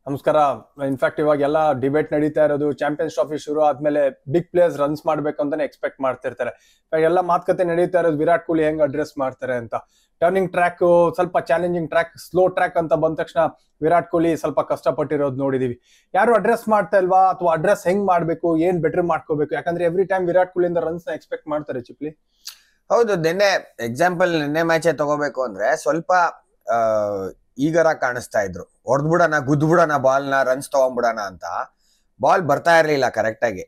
ನಮಸ್ಕಾರ. ಇನ್ಫ್ಯಾಕ್ಟ್ ಇವಾಗ ಎಲ್ಲ ಡಿಬೇಟ್ ನಡೀತಾ ಇರೋದು ಚಾಂಪಿಯನ್ಸ್ ಟ್ರಾಫಿ ಶುರು ಆದ್ಮೇಲೆ ಬಿಗ್ ಪ್ಲೇಯರ್ಸ್ ರನ್ಸ್ ಮಾಡ್ಬೇಕು ಅಂತಾನೆ ಎಕ್ಸ್ಪೆಕ್ಟ್ ಮಾಡ್ತಿರ್ತಾರೆ. ಎಲ್ಲ ಮಾತುಕತೆ ನಡೀತಾ ಇರೋದು ವಿರಾಟ್ ಕೊಹ್ಲಿ ಹೆಂಗ್ ಅಡ್ರೆಸ್ ಮಾಡ್ತಾರೆ ಅಂತ. ಟರ್ನಿಂಗ್ ಟ್ರ್ಯಾಕ್ ಸ್ವಲ್ಪ ಚಾಲೆಂಜಿಂಗ್ ಟ್ರ್ಯಾಕ್, ಸ್ಲೋ ಟ್ರ್ಯಾಕ್ ಅಂತ ಬಂದ ತಕ್ಷಣ ವಿರಾಟ್ ಕೊಹ್ಲಿ ಸ್ವಲ್ಪ ಕಷ್ಟಪಟ್ಟಿರೋದು ನೋಡಿದೀವಿ. ಯಾರು ಅಡ್ರೆಸ್ ಮಾಡ್ತಾ ಇಲ್ವಾ, ಅಥವಾ ಅಡ್ರೆಸ್ ಹೆಂಗ್ ಮಾಡ್ಬೇಕು, ಏನ್ ಬೆಟರ್ ಮಾಡ್ಕೋಬೇಕು? ಯಾಕಂದ್ರೆ ಎವ್ರಿ ಟೈಮ್ ವಿರಾಟ್ ಕೊಹ್ಲಿಯಿಂದ ರನ್ಸ್ ನ ಎಕ್ಸ್ಪೆಕ್ಟ್ ಮಾಡ್ತಾರೆ ಚಿಪ್ಲಿ. ಹೌದು, ನಿನ್ನೆ ಮ್ಯಾಚ್ ತಗೋಬೇಕು ಅಂದ್ರೆ ಸ್ವಲ್ಪ ಈಗರ ಕಾಣಿಸ್ತಾ ಇದ್ರು. ಹೊಡೆದ್ಬಿಡೋಣ, ಗುದ್ಬಿಡೋಣ ಬಾಲ್ ನ, ರನ್ಸ್ ತಗೊಂಡ್ಬಿಡೋಣ ಅಂತ. ಬಾಲ್ ಬರ್ತಾ ಇರ್ಲಿಲ್ಲ ಕರೆಕ್ಟ್ ಆಗಿ.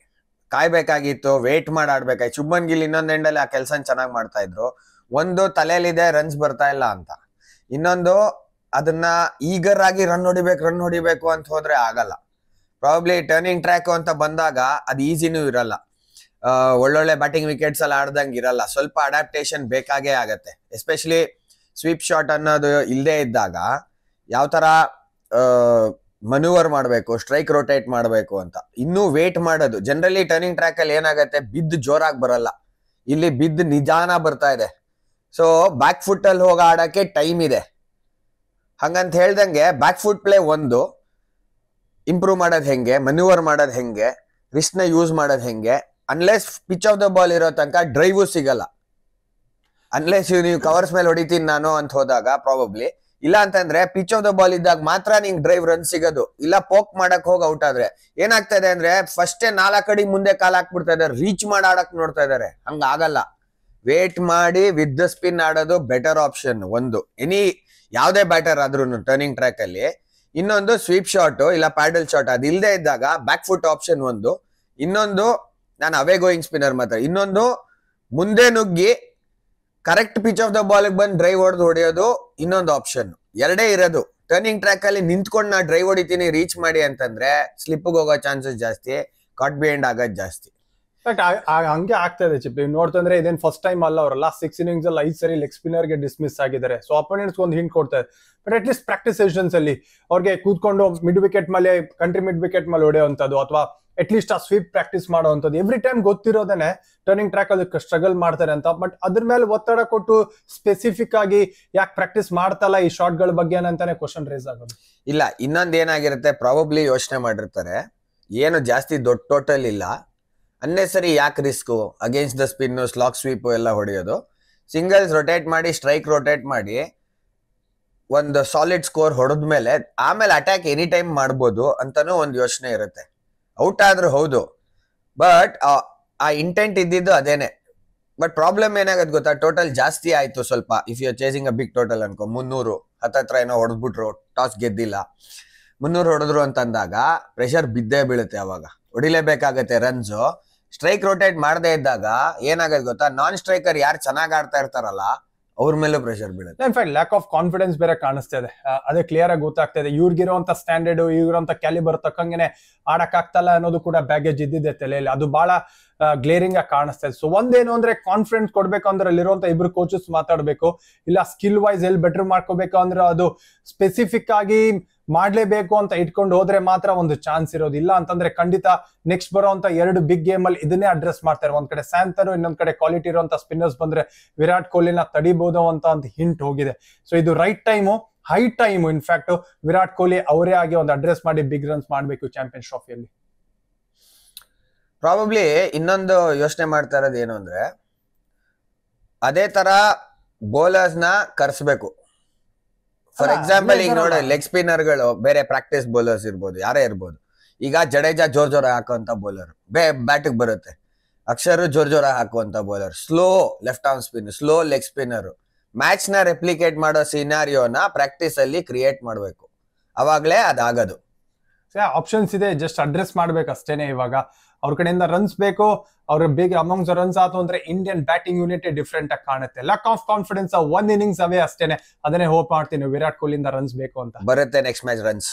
ಕಾಯ್ಬೇಕಾಗಿತ್ತು, ವೇಟ್ ಮಾಡಿ ಆಡ್ಬೇಕಾಯ್ತು. ಶುಭ್ಮನ್ ಗಿಲ್ ಇನ್ನೊಂದ್ ಎಂಡಲ್ಲಿ ಆ ಕೆಲಸ ಚೆನ್ನಾಗಿ ಮಾಡ್ತಾ ಇದ್ರು. ಒಂದು ತಲೆಯಲ್ಲಿದೆ ರನ್ಸ್ ಬರ್ತಾ ಇಲ್ಲ ಅಂತ, ಇನ್ನೊಂದು ಅದನ್ನ ಈಗರ್ ಆಗಿ ರನ್ ಹೊಡಿಬೇಕು ಅಂತ ಹೋದ್ರೆ ಆಗಲ್ಲ. ಪ್ರಾಬಬ್ಲಿ ಟರ್ನಿಂಗ್ ಟ್ರ್ಯಾಕ್ ಅಂತ ಬಂದಾಗ ಅದು ಈಸಿನೂ ಇರಲ್ಲ. ಒಳ್ಳೊಳ್ಳೆ ಬ್ಯಾಟಿಂಗ್ ವಿಕೆಟ್ಸ್ ಎಲ್ಲ ಆಡ್ದಂಗೆ ಇರಲ್ಲ. ಸ್ವಲ್ಪ ಅಡಾಪ್ಟೇಷನ್ ಬೇಕಾಗೇ ಆಗತ್ತೆ. ಎಸ್ಪೆಷಲಿ ಸ್ವೀಪ್ ಶಾಟ್ ಅನ್ನೋದು ಇಲ್ಲದೆ ಇದ್ದಾಗ ಯಾವ ತರ ಮನ್ಯೂವರ್ ಮಾಡಬೇಕು, ಸ್ಟ್ರೈಕ್ ರೊಟೇಟ್ ಮಾಡಬೇಕು ಅಂತ ಇನ್ನೂ ವೇಟ್ ಮಾಡೋದು. ಜನರಲಿ ಟರ್ನಿಂಗ್ ಟ್ರ್ಯಾಕ್ ಅಲ್ಲಿ ಏನಾಗತ್ತೆ, ಬಿದ್ದು ಜೋರಾಗಿ ಬರಲ್ಲ, ಇಲ್ಲಿ ಬಿದ್ದು ನಿಧಾನ ಬರ್ತಾ ಇದೆ. ಸೊ ಬ್ಯಾಕ್ ಫುಟ್ ಅಲ್ಲಿ ಹೋಗಿ ಆಡಕ್ಕೆ ಟೈಮ್ ಇದೆ. ಹಂಗಂತ ಹೇಳ್ದಂಗೆ ಬ್ಯಾಕ್ ಫುಟ್ ಪ್ಲೇ ಒಂದು ಇಂಪ್ರೂವ್ ಮಾಡೋದು ಹೆಂಗೆ, ಮನ್ಯೂವರ್ ಮಾಡೋದು ಹೆಂಗೆ, ರಿಸ್ಟ್ ನ ಯೂಸ್ ಮಾಡೋದು ಹೆಂಗೆ. Unless pitch of the ball ಇರೋ ತನಕ ಡ್ರೈವು ಸಿಗಲ್ಲ. ಅನ್ಲೆಸ್ ನೀವು ಕವರ್ಸ್ ಮೇಲೆ ಹೊಡಿತೀನಿ ನಾನು ಅಂತ ಹೋದಾಗ ಪ್ರಾಬಬ್ಲಿ, ಇಲ್ಲ ಅಂತಂದ್ರೆ ಪಿಚ್ ಆಫ್ ದ ಬಾಲ್ ಇದ್ದಾಗ ಮಾತ್ರ ನಿಂಗೆ ಡ್ರೈವ್ ರನ್ ಸಿಗೋದು. ಇಲ್ಲ ಪೋಕ್ ಮಾಡಕ್ ಹೋಗಿ ಔಟ್ ಆದ್ರೆ ಏನಾಗ್ತಾ ಇದೆ ಅಂದ್ರೆ ಫಸ್ಟೇ 4 ಅಡಿ ಮುಂದೆ ಕಾಲ್ ಹಾಕ್ಬಿಡ್ತಾ ಇದಾರೆ, ರೀಚ್ ಮಾಡಿ ಆಡಕ್ ನೋಡ್ತಾ ಇದಾರೆ. ಹಂಗ ಆಗಲ್ಲ. ವೇಟ್ ಮಾಡಿ ವಿತ್ ದ ಸ್ಪಿನ್ ಆಡೋದು ಬೆಟರ್ ಆಪ್ಷನ್ ಒಂದು, ಯಾವ್ದೇ ಬ್ಯಾಟರ್ ಆದ್ರೂ ಟರ್ನಿಂಗ್ ಟ್ರ್ಯಾಕ್ ಅಲ್ಲಿ. ಇನ್ನೊಂದು ಸ್ವೀಪ್ ಶಾಟ್ ಇಲ್ಲ ಪ್ಯಾಡಲ್ ಶಾಟ್, ಅದು ಇಲ್ಲದೆ ಇದ್ದಾಗ ಬ್ಯಾಕ್ ಫುಟ್ ಆಪ್ಷನ್ ಒಂದು. ಇನ್ನೊಂದು ನಾನು ಅವೇ ಗೋಯಿಂಗ್ ಸ್ಪಿನ್ನರ್ ಮಾತ್ರ. ಇನ್ನೊಂದು ಮುಂದೆ ನುಗ್ಗಿ correct pitch of the ball ಬಂದು ಡ್ರೈವ್ ಹೊಡೆಯೋದು ಇನ್ನೊಂದು ಆಪ್ಷನ್. ಎರಡೇ ಇರೋದು. ಟರ್ನಿಂಗ್ ಟ್ರ್ಯಾಕ್ ಅಲ್ಲಿ ನಿಂತ್ಕೊಂಡು ನಾ ಡ್ರೈವ್ ಹೊಡಿತೀನಿ ರೀಚ್ ಮಾಡಿ ಅಂತಂದ್ರೆ ಸ್ಲಿಪ್ ಹೋಗೋ ಚಾನ್ಸಸ್ ಜಾಸ್ತಿ, ಕಾಟ್ ಬಿಹೈಂಡ್ ಆಗೋದು ಜಾಸ್ತಿ. ಹಂಗೆ ಆಗ್ತಾ ಇದೆ ಚಿಪ್. ನೋಡ್ತಂದ್ರೆ ಇದೇನ್ ಫಸ್ಟ್ ಟೈಮ್ ಅಲ್ಲ, ಅವ್ರ ಲಾಸ್ಟ್ 6 ಇನ್ನಿಂಗ್ಸ್ ಅಲ್ಲಿ 5 ಸರಿ ಲೆಗ್ ಸ್ಪಿನ್ನರ್ ಗೆ ಡಿಸ್ಮಿಸ್ ಆಗಿದ್ದಾರೆ. ಸೊ ಅಪೋನೆಂಟ್ಸ್ ಒಂದು ಹಿಂಟ್ ಕೊಡ್ತಾರೆ. But at least practice sessions ಅಲ್ಲಿ ಅವ್ರಿಗೆ ಕೂತ್ಕೊಂಡು ಮಿಡ್ ವಿಕೆಟ್ ಮೇಲೆ, ಕಂಟ್ರಿ ಮಿಡ್ ವಿಕೆಟ್ ಮೇಲೆ ಹೊಡೆಯುವಂಥದ್ದು, ಅಥವಾ ಅಟ್ ಲೀಸ್ಟ್ ಆ ಸ್ವೀಪ್ ಪ್ರಾಕ್ಟೀಸ್ ಮಾಡುವಂಥದ್ದು. ಎವ್ರಿ ಟೈಮ್ ಗೊತ್ತಿರೋದೇನೆ ಟರ್ನಿಂಗ್ ಟ್ರ್ಯಾಕ್ ಅದಕ್ಕೆ ಸ್ಟ್ರಗಲ್ ಮಾಡ್ತಾರೆ ಅಂತ. ಬಟ್ ಅದ್ರ ಮೇಲೆ ಒತ್ತಡ ಕೊಟ್ಟು ಸ್ಪೆಸಿಫಿಕ್ ಆಗಿ ಯಾಕೆ ಪ್ರಾಕ್ಟೀಸ್ ಮಾಡ್ತಲ್ಲ ಈ ಶಾಟ್ ಗಳ ಬಗ್ಗೆ ಅಂತಾನೆ ಕ್ವಶನ್ ರೇಸ್ ಆಗೋದು. ಇಲ್ಲ, ಇನ್ನೊಂದ್ ಏನಾಗಿರುತ್ತೆ, ಪ್ರಾಬಬ್ಲಿ ಯೋಚನೆ ಮಾಡಿರ್ತಾರೆ, ಏನು ಜಾಸ್ತಿ ದೊಡ್ಡ ಟೋಟಲ್ ಇಲ್ಲ, ಅನ್ನೆಸರಿ ಯಾಕೆ risk, against the spin, slog sweep ಎಲ್ಲ ಹೊಡೆಯೋದು. ಸಿಂಗಲ್ಸ್ ರೊಟೇಟ್ ಮಾಡಿ, ಸ್ಟ್ರೈಕ್ ರೊಟೇಟ್ ಮಾಡಿ ಒಂದು ಸಾಲಿಡ್ ಸ್ಕೋರ್ ಹೊಡೆದ್ಮೇಲೆ ಆಮೇಲೆ ಅಟ್ಯಾಕ್ ಎನಿ ಟೈಮ್ ಮಾಡ್ಬೋದು ಅಂತಾನೂ ಒಂದು ಯೋಚನೆ ಇರುತ್ತೆ. ಔಟ್ ಆದ್ರೂ ಹೌದು, ಬಟ್ ಆ ಇಂಟೆಂಟ್ ಇದ್ದಿದ್ದು ಅದೇನೆ. ಬಟ್ ಪ್ರಾಬ್ಲಮ್ ಏನಾಗತ್ತೆ ಗೊತ್ತಾ, ಟೋಟಲ್ ಜಾಸ್ತಿ ಆಯ್ತು ಸ್ವಲ್ಪ. If you chasing a big total ಅನ್ಕೋ, 300 ಹತ್ತತ್ರ ಏನೋ ಹೊಡೆದ್ಬಿಟ್ರು, ಟಾಸ್ ಗೆದ್ದಿಲ್ಲ, 300 ಹೊಡೆದ್ರು ಅಂತಂದಾಗ ಪ್ರೆಷರ್ ಬಿದ್ದೇ ಬೀಳುತ್ತೆ. ಅವಾಗ ಹೊಡಿಲೇಬೇಕಾಗತ್ತೆ ರನ್ಸು. ಸ್ಟ್ರೈಕ್ ರೊಟೇಟ್ ಮಾಡದೇ ಇದ್ದಾಗ ಏನಾಗತ್ತೆ ಗೊತ್ತಾ, ನಾನ್ ಸ್ಟ್ರೈಕರ್ ಯಾರು ಚೆನ್ನಾಗಿ ಆಡ್ತಾ ಇರ್ತಾರಲ್ಲ ಅವ್ರ ಮೇಲೂ ಪ್ರೆಷರ್ ಬೀಳುತ್ತೆ. ಇನ್ಫ್ಯಾಕ್ಟ್ ಲ್ಯಾಕ್ ಆಫ್ ಕಾನ್ಫಿಡೆನ್ಸ್ ಬೇರೆ ಕಾಣಿಸ್ತಾ ಇದೆ. ಅದೇ ಕ್ಲಿಯರ್ ಆಗಿ ಗೊತ್ತಾಗ್ತಾ ಇದೆ. ಇವ್ರಿಗಿರುವಂತ ಸ್ಟ್ಯಾಂಡರ್ಡ್, ಇವ್ರಂತ ಕ್ಯಾಲಿಬರ್ ತಕ್ಕಂಗೆನೆ ಆಡಕ್ ಆಗ್ತಲ್ಲ ಅನ್ನೋದು ಕೂಡ ಬ್ಯಾಗೇಜ್ ಇದ್ದಿದೆ ತಲೆಯಲ್ಲಿ. ಅದು ಬಹಳ ಗ್ಲೇರಿಂಗ್ ಆಗಿ ಕಾಣಿಸ್ತಾ ಇದೆ. ಸೊ ಒಂದೇನು ಅಂದ್ರೆ ಕಾನ್ಫಿಡೆನ್ಸ್ ಕೊಡ್ಬೇಕು ಅಂದ್ರೆ ಅಲ್ಲಿರುವಂತ ಇಬ್ರು ಕೋಚಸ್ ಮಾತಾಡ್ಬೇಕು. ಇಲ್ಲ ಸ್ಕಿಲ್ ವೈಸ್ ಎಲ್ಲಿ ಬೆಟರ್ ಮಾಡ್ಕೋಬೇಕು ಅಂದ್ರೆ ಅದು ಸ್ಪೆಸಿಫಿಕ್ ಆಗಿ ಮಾಡ್ಲೇಬೇಕು ಅಂತ ಇಟ್ಕೊಂಡು ಹೋದ್ರೆ ಮಾತ್ರ ಒಂದು ಚಾನ್ಸ್ ಇರೋದು. ಇಲ್ಲ ಅಂತಂದ್ರೆ ಖಂಡಿತ ನೆಕ್ಸ್ಟ್ ಬರೋಂತ 2 ಬಿಗ್ ಗೇಮ್ ಅಲ್ಲಿ ಇದನ್ನೇ ಅಡ್ರೆಸ್ ಮಾಡ್ತಾರೆ. ಒಂದ್ ಕಡೆ ಸ್ಯಾಂತರ್, ಇನ್ನೊಂದ್ ಕಡೆ ಕ್ವಾಲಿಟಿ ಇರುವಂತ ಸ್ಪಿನ್ನರ್ಸ್ ಬಂದ್ರೆ ವಿರಾಟ್ ಕೊಹ್ಲಿನ ತಡಿಬಹುದು ಅಂತ ಹಿಂಟ್ ಹೋಗಿದೆ. ಸೊ ಇದು right time, high time. In fact Virat Kohli ಅವರೇ ಆಗಿ ಒಂದು ಅಡ್ರೆಸ್ ಮಾಡಿ ಬಿಗ್ ರನ್ಸ್ ಮಾಡ್ಬೇಕು ಚಾಂಪಿಯನ್ಸ್ ಟ್ರಾಫಿಯಲ್ಲಿ. ಪ್ರಾಬಬ್ಲಿ ಇನ್ನೊಂದು ಯೋಚನೆ ಮಾಡ್ತಾ ಇರೋದು ಏನು ಅಂದ್ರೆ, ಅದೇ ತರ ಬೌಲರ್ಸ್ ನ ಕರ್ಸ್ಬೇಕು. ಫಾರ್ ಎಕ್ಸಾಂಪಲ್ ಈಗ ನೋಡಿ, ಲೆಗ್ ಸ್ಪಿನ್ನರ್ಗಳು ಬೇರೆ ಪ್ರಾಕ್ಟೀಸ್ ಬೌಲರ್ಸ್ ಇರ್ಬೋದು, ಯಾರೇ ಇರ್ಬೋದು. ಈಗ ಜಡೇಜಾ ಜೋರ ಹಾಕುವಂತ ಬೌಲರ್ ಬ್ಯಾಟಿಗೆ ಬರುತ್ತೆ. ಅಕ್ಷರ್ ಜೋರ ಹಾಕುವಂತ bowler, slow left arm spin, slow leg spinner. Match ನ ರೆಪ್ಲಿಕೇಟ್ ಮಾಡೋ ಸಿನಾರಿಯೋನ ಪ್ರಾಕ್ಟೀಸ್ ಅಲ್ಲಿ ಕ್ರಿಯೇಟ್ ಮಾಡ್ಬೇಕು, ಅವಾಗ್ಲೇ ಅದಾಗದು. ಆಪ್ಷನ್ಸ್ ಇದೆ, ಜಸ್ಟ್ ಅಡ್ರೆಸ್ ಮಾಡ್ಬೇಕು ಅಷ್ಟೇನೆ. ಇವಾಗ ಅವ್ರ ಕಡೆಯಿಂದ ರನ್ಸ್ ಬೇಕು, ಅವ್ರ ಬಿಗ್ ಅಮೌಂಟ್ಸ್ ರನ್ಸ್ ಆತು ಅಂದ್ರೆ ಇಂಡಿಯನ್ ಬ್ಯಾಟಿಂಗ್ ಯೂನಿಟ್ ಡಿಫ್ರೆಂಟ್ ಆಗಿ ಕಾಣುತ್ತೆ. ಲ್ಯಾಕ್ ಆಫ್ ಕಾನ್ಫಿಡೆನ್ಸ್ 1 ಇನ್ನಿಂಗ್ಸ್ ಅವೇ ಅಷ್ಟೇನೆ. ಅದನ್ನೇ ಹೋಪ್ ಮಾಡ್ತೀನಿ ವಿರಾಟ್ ಕೊಹ್ಲಿಯಿಂದ ರನ್ಸ್ ಬೇಕು ಅಂತ. ಬರುತ್ತೆ ನೆಕ್ಸ್ಟ್ ಮ್ಯಾಚ್ ರನ್ಸ್.